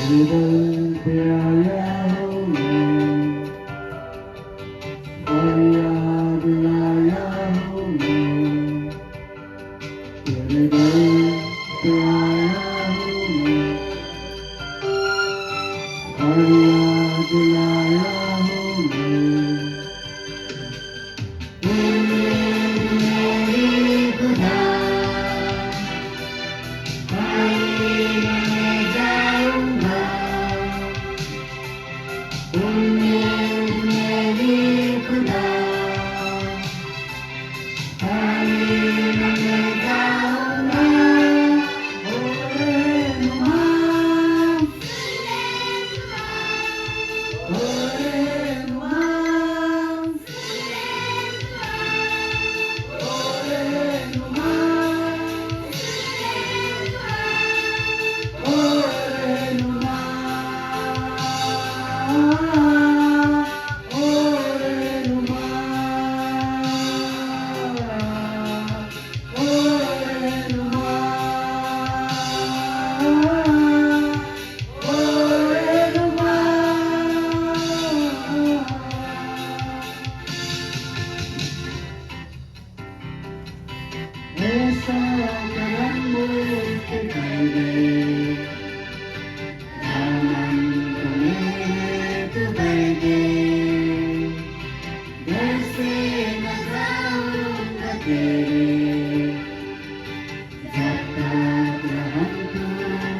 पे आया हूँ मैं, फरियाद लाया हूँ मैं, तेरे दर पे आया हूँ मैं, फरियाद लाया हूँ मैं। मेरी खुदा, मैं जाऊँगा, मेरी खुदा, मैं जाऊँगा। ओरे नुमा, ओरे नुमा, ओरे नुमा, ओरे नुमा, ओरे नुमा, ओरे नुमा, ओरे नुमा। ऐसा करम मुझसे कर दे, दामन को मेरे तू भर दे, घर से न जाऊँगा तेरे, जब तक रहम तू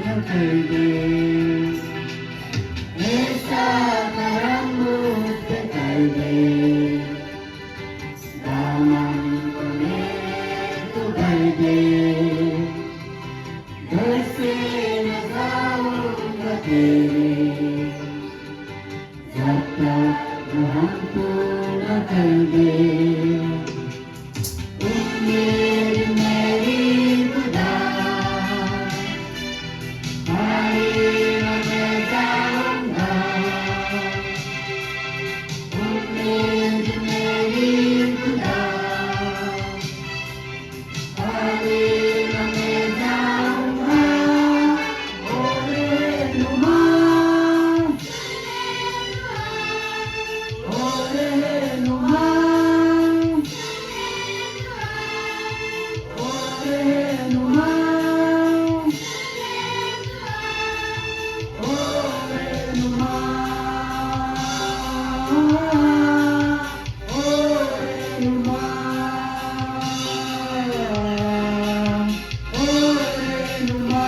न कर दे। ऐसा करम मुझसे कर दे, दामन को मेरे तू भर दे, घर से न जाऊँगा तेरे, जब तक रहम तू न कर दे। मेरी खुदा, मैं जाऊँगा, मेरी खुदा, मैं जाऊँगा। ओरे नुमा, ओरे नुमा, ओरे नुमा, ओरे नुमा, ओरे नुमा, ओरे नुमा,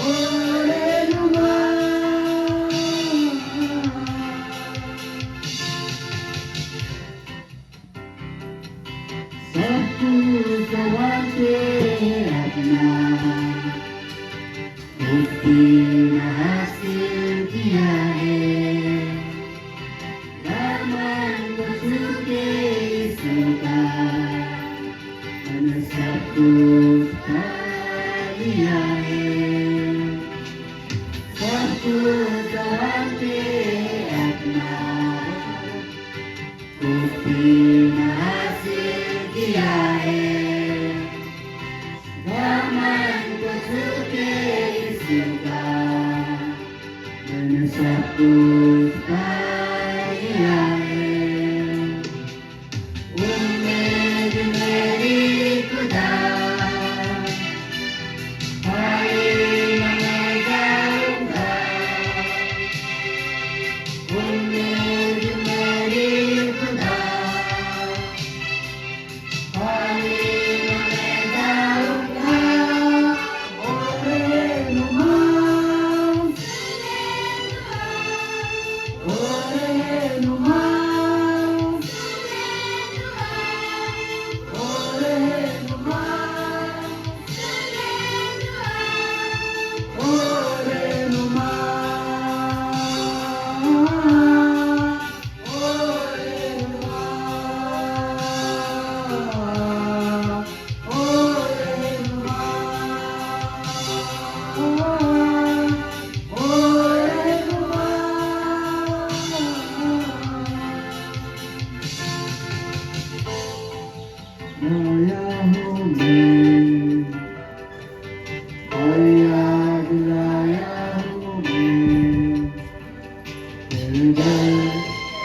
ओरे नुमा। सब कुछ गंवाते अपना, उसने हासिल किया है, दामन को छू के इसका, मैंने सब कुछ पा लिया है। सब कुछ गंवाते अपना, उसने हासिल किया है, दामन को छू के इसका, मैंने सब कुछ पा लिया है। उम्मीद मेरी खुदा,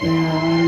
Kaya